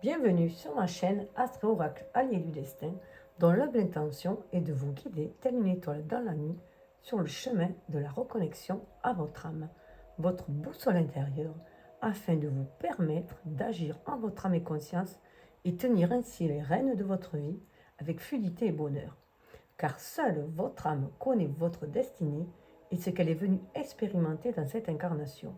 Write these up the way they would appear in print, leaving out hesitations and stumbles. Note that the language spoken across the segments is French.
Bienvenue sur ma chaîne Astro Oracle Allié du Destin, dont l'humble intention est de vous guider, telle une étoile dans la nuit, sur le chemin de la reconnexion à votre âme, votre boussole intérieure, afin de vous permettre d'agir en votre âme et conscience et tenir ainsi les rênes de votre vie avec fluidité et bonheur. Car seule votre âme connaît votre destinée et ce qu'elle est venue expérimenter dans cette incarnation.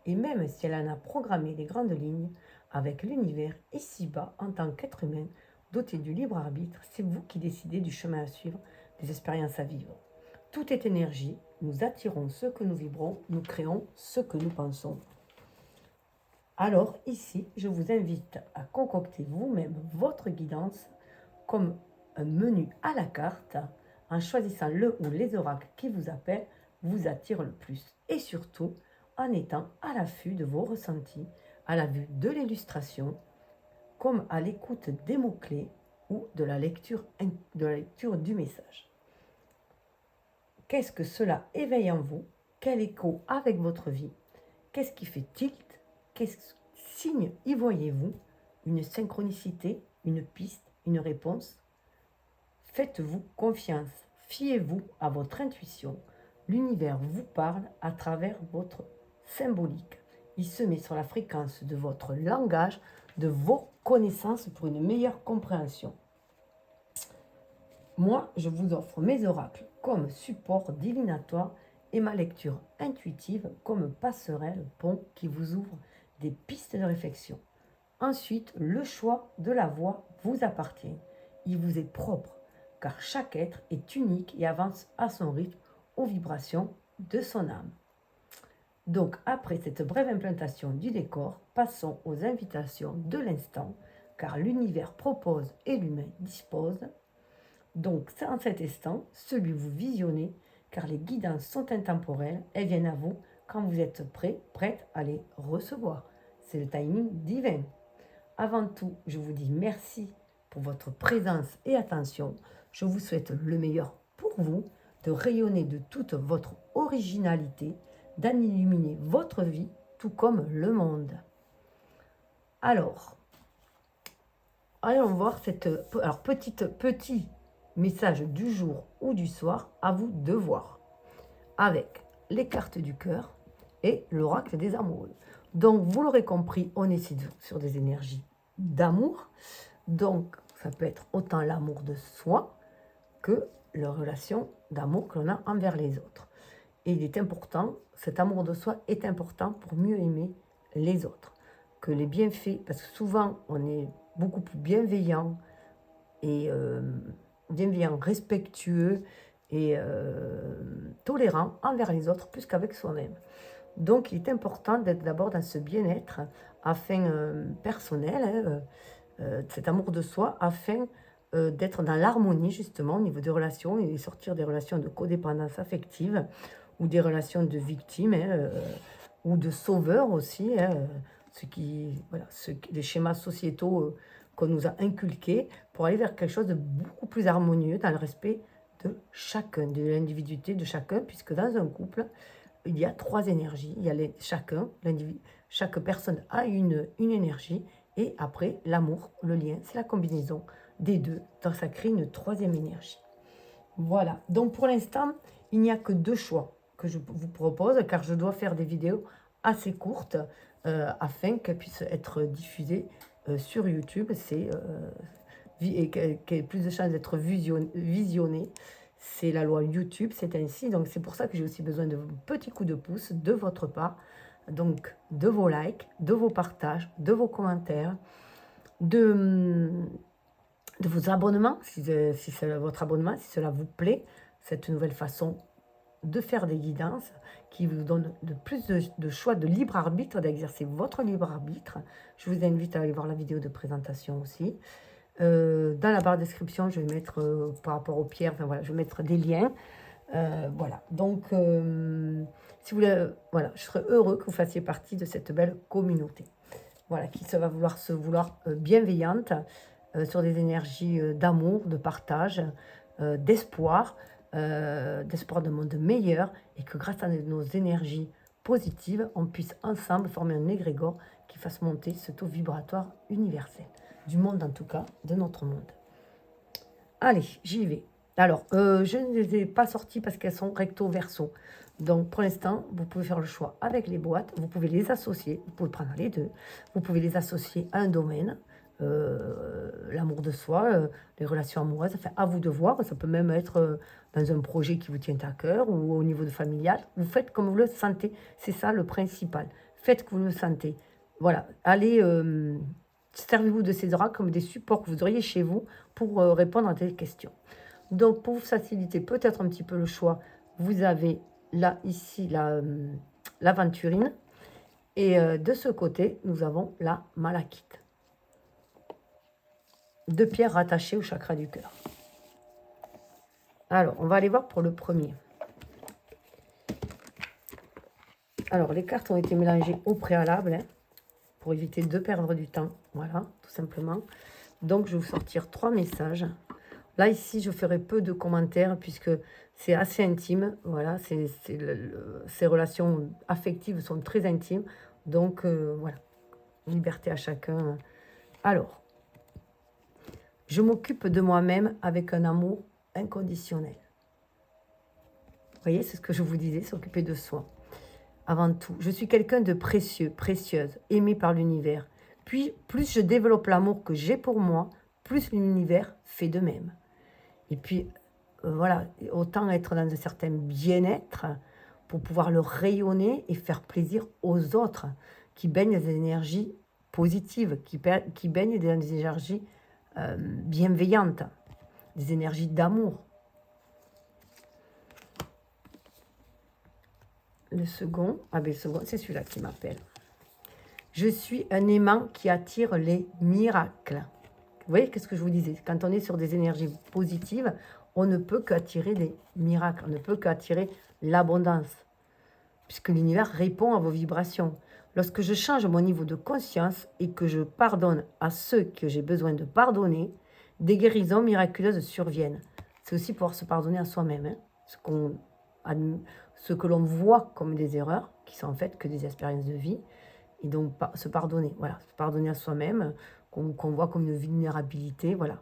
Et même si elle en a programmé les grandes lignes, avec l'univers ici-bas en tant qu'être humain, doté du libre arbitre, c'est vous qui décidez du chemin à suivre, des expériences à vivre. Tout est énergie, nous attirons ce que nous vibrons, nous créons ce que nous pensons. Alors ici, je vous invite à concocter vous-même votre guidance comme un menu à la carte, en choisissant le ou les oracles qui vous appellent, vous attirent le plus. Et surtout, en étant à l'affût de vos ressentis, à la vue de l'illustration, comme à l'écoute des mots-clés ou de la lecture du message. Qu'est-ce que cela éveille en vous? Quel écho avec votre vie? Qu'est-ce qui fait tilt? Quel signe y voyez-vous? Une synchronicité, une piste, une réponse? Faites-vous confiance, fiez-vous à votre intuition. L'univers vous parle à travers votre symbolique. Il se met sur la fréquence de votre langage, de vos connaissances pour une meilleure compréhension. Moi, je vous offre mes oracles comme support divinatoire et ma lecture intuitive comme passerelle, pont qui vous ouvre des pistes de réflexion. Ensuite, le choix de la voie vous appartient. Il vous est propre, car chaque être est unique et avance à son rythme, aux vibrations de son âme. Donc, après cette brève implantation du décor, passons aux invitations de l'instant, car l'univers propose et l'humain dispose. Donc, c'est en cet instant, celui que vous visionnez, car les guidances sont intemporelles, elles viennent à vous quand vous êtes prêt, prête à les recevoir. C'est le timing divin. Avant tout, je vous dis merci pour votre présence et attention. Je vous souhaite le meilleur pour vous, de rayonner de toute votre originalité, d'en illuminer votre vie, tout comme le monde. Alors, allons voir petit message du jour ou du soir, à vous de voir, avec les cartes du cœur et l'oracle des amoureux. Donc, vous l'aurez compris, on est sur des énergies d'amour. Donc, ça peut être autant l'amour de soi que la relation d'amour que l'on a envers les autres. Et il est important, cet amour de soi est important pour mieux aimer les autres. Que les bienfaits, parce que souvent, on est beaucoup plus bienveillant et respectueux et tolérant envers les autres plus qu'avec soi-même. Donc, il est important d'être d'abord dans ce bien-être personnel, cet amour de soi, afin d'être dans l'harmonie, justement, au niveau des relations et sortir des relations de codépendance affective ou des relations de victimes ou de sauveurs aussi, les schémas sociétaux qu'on nous a inculqués pour aller vers quelque chose de beaucoup plus harmonieux dans le respect de chacun, de l'individualité de chacun, puisque dans un couple, il y a 3 énergies. Il y a chaque personne a une énergie, et après, l'amour, le lien, c'est la combinaison des deux. Donc, ça crée une 3e énergie. Voilà. Donc, pour l'instant, il n'y a que 2 choix que je vous propose, car je dois faire des vidéos assez courtes afin qu'elles puissent être diffusées sur YouTube. Et qu'elles aient plus de chances d'être visionnées. C'est la loi YouTube, c'est ainsi. Donc, c'est pour ça que j'ai aussi besoin de petits coups de pouce de votre part. Donc, de vos likes, de vos partages, de vos commentaires, de vos abonnements, si c'est votre abonnement, si cela vous plaît, cette nouvelle façon de faire des guidances qui vous donne plus de choix de libre arbitre, d'exercer votre libre arbitre. Je vous invite à aller voir la vidéo de présentation aussi. Dans la barre de description, je vais mettre, par rapport aux pierres, je vais mettre des liens. Voilà, donc, si vous voulez, voilà, je serais heureux que vous fassiez partie de cette belle communauté. Voilà, qui se vouloir bienveillante, sur des énergies d'amour, de partage, d'espoir d'un monde meilleur, et que grâce à nos énergies positives, on puisse ensemble former un égrégore qui fasse monter ce taux vibratoire universel. Du monde en tout cas, de notre monde. Allez, j'y vais. Alors, je ne les ai pas sorties parce qu'elles sont recto verso. Donc, pour l'instant, vous pouvez faire le choix avec les boîtes. Vous pouvez les associer. Vous pouvez prendre les deux. Vous pouvez les associer à un domaine. L'amour de soi, les relations amoureuses. Enfin, à vous de voir. Ça peut même être dans un projet qui vous tient à cœur ou au niveau de familial. Vous faites comme vous le sentez. C'est ça le principal. Faites comme vous le sentez. Voilà. Allez, servez-vous de ces oracles comme des supports que vous auriez chez vous pour répondre à des questions. Donc, pour vous faciliter peut-être un petit peu le choix, vous avez là, ici, l'aventurine. Et de ce côté, nous avons la malachite. 2 pierres rattachées au chakra du cœur. Alors, on va aller voir pour le premier. Alors, les cartes ont été mélangées au préalable, hein, pour éviter de perdre du temps. Voilà, tout simplement. Donc, je vais vous sortir 3 messages. Là, ici, je ferai peu de commentaires puisque c'est assez intime. Voilà, ces relations affectives sont très intimes. Donc, voilà, liberté à chacun. Alors, je m'occupe de moi-même avec un amour inconditionnel. Vous voyez, c'est ce que je vous disais, s'occuper de soi. Avant tout, je suis quelqu'un de précieux, précieuse, aimé par l'univers. Puis, plus je développe l'amour que j'ai pour moi, plus l'univers fait de même. Et puis, voilà, autant être dans un certain bien-être pour pouvoir le rayonner et faire plaisir aux autres qui baignent des énergies positives, qui baignent dans des énergies bienveillantes, des énergies d'amour. Le second, le second, c'est celui-là qui m'appelle. Je suis un aimant qui attire les miracles. Vous voyez, qu'est-ce que je vous disais? Quand on est sur des énergies positives, on ne peut qu'attirer des miracles, on ne peut qu'attirer l'abondance, puisque l'univers répond à vos vibrations. Lorsque je change mon niveau de conscience et que je pardonne à ceux que j'ai besoin de pardonner, des guérisons miraculeuses surviennent. C'est aussi pouvoir se pardonner à soi-même, hein, ce que l'on voit comme des erreurs, qui sont en fait que des expériences de vie, et donc se pardonner, voilà, se pardonner à soi-même, qu'on voit comme une vulnérabilité, voilà.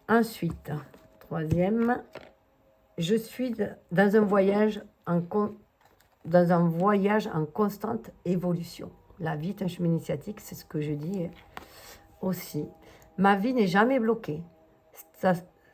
Ensuite, troisième, je suis dans un voyage en constante évolution. La vie est un chemin initiatique, c'est ce que je dis aussi. Ma vie n'est jamais bloquée,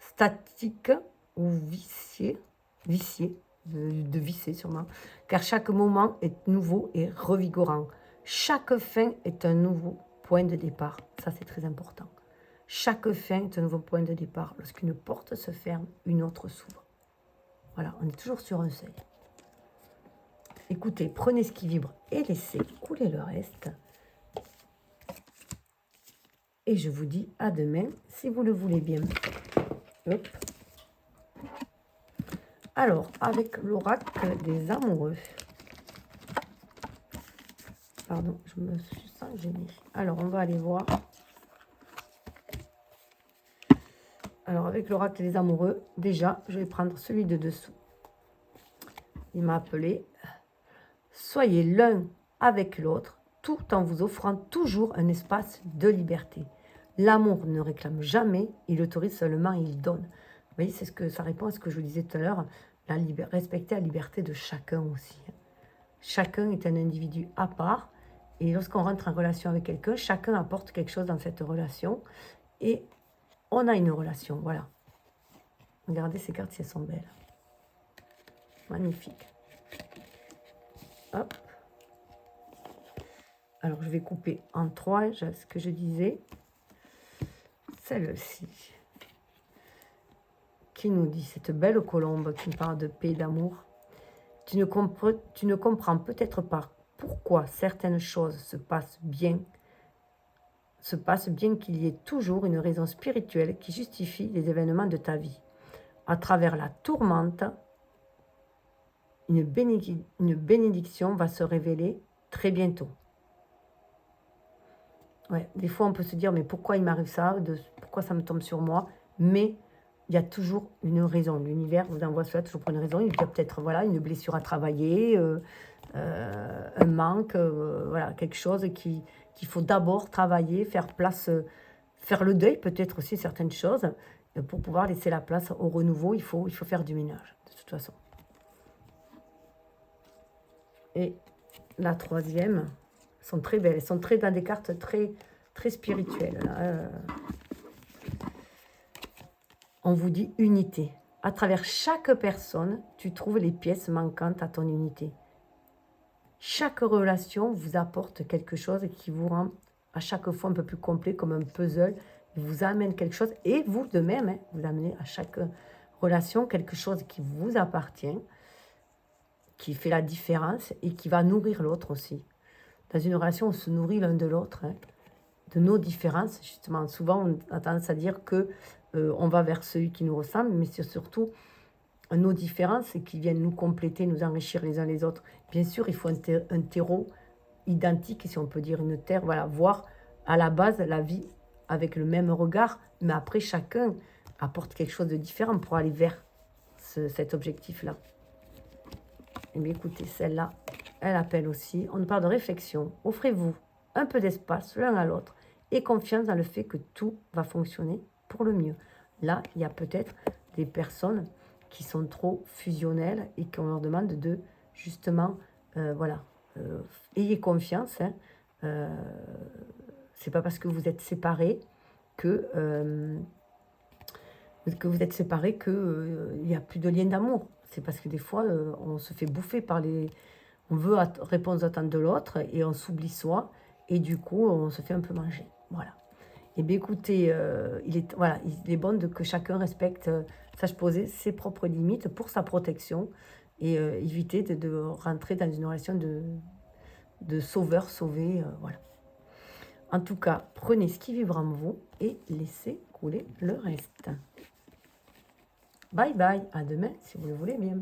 statique ou viciée, de visser sûrement, car chaque moment est nouveau et revigorant. Chaque fin est un nouveau point de départ. Ça, c'est très important. Chaque fin est un nouveau point de départ. Lorsqu'une porte se ferme, une autre s'ouvre. Voilà, on est toujours sur un seuil. Écoutez, prenez ce qui vibre et laissez couler le reste. Et je vous dis à demain, si vous le voulez bien. Hop. Alors, avec l'oracle des amoureux. Pardon, je me sens gênée. Alors, on va aller voir. Alors, avec l'oracle des amoureux, déjà, je vais prendre celui de dessous. Il m'a appelé. Soyez l'un avec l'autre, tout en vous offrant toujours un espace de liberté. L'amour ne réclame jamais, il autorise seulement, il donne. Vous voyez, c'est ce que ça répond à ce que je vous disais tout à l'heure, respecter la liberté de chacun aussi. Chacun est un individu à part, et lorsqu'on rentre en relation avec quelqu'un, chacun apporte quelque chose dans cette relation, et on a une relation, voilà. Regardez ces cartes, si elles sont belles. Magnifique. Hop. Alors, je vais couper en 3, ce que je disais. Celle-ci, qui nous dit, cette belle colombe qui parle de paix et d'amour. Tu ne comprends peut-être pas pourquoi certaines choses se passent bien qu'il y ait toujours une raison spirituelle qui justifie les événements de ta vie. À travers la tourmente, une bénédiction va se révéler très bientôt. Ouais, des fois, on peut se dire, mais pourquoi il m'arrive ça? Pourquoi ça me tombe sur moi? Mais il y a toujours une raison. L'univers vous envoie cela toujours pour une raison. Il y a peut-être voilà, une blessure à travailler, un manque, voilà, quelque chose qu'il faut d'abord travailler, faire place, faire le deuil peut-être aussi certaines choses, pour pouvoir laisser la place au renouveau, il faut faire du ménage, de toute façon. Et la troisième, sont très belles, elles sont très dans des cartes très spirituelles. Là. On vous dit unité. À travers chaque personne, tu trouves les pièces manquantes à ton unité. Chaque relation vous apporte quelque chose qui vous rend à chaque fois un peu plus complet, comme un puzzle. Il vous amène quelque chose, et vous de même, hein, vous amenez à chaque relation quelque chose qui vous appartient, qui fait la différence et qui va nourrir l'autre aussi. Dans une relation, on se nourrit l'un de l'autre, hein, de nos différences. Justement, souvent, on a tendance à dire que on va vers celui qui nous ressemble, mais c'est surtout nos différences qui viennent nous compléter, nous enrichir les uns les autres. Bien sûr, il faut un terreau identique, si on peut dire une terre, voilà, voir à la base la vie avec le même regard, mais après chacun apporte quelque chose de différent pour aller vers cet objectif-là. Et bien écoutez, celle-là, elle appelle aussi, on parle de réflexion. Offrez-vous un peu d'espace l'un à l'autre et confiance dans le fait que tout va fonctionner pour le mieux. Là, il y a peut-être des personnes qui sont trop fusionnelles et qu'on leur demande de, justement, voilà, ayez confiance. Hein, c'est pas parce que vous êtes séparés que vous êtes séparés qu'il n'y a plus de lien d'amour. C'est parce que des fois, on se fait bouffer par les... On veut répondre aux attentes de l'autre et on s'oublie soi. Et du coup, on se fait un peu manger. Voilà. Et bien écoutez, il est bon que chacun respecte, sache poser ses propres limites pour sa protection et éviter de rentrer dans une relation de sauveur-sauvé. Voilà. En tout cas, prenez ce qui vibre en vous et laissez couler le reste. Bye bye, à demain si vous le voulez bien.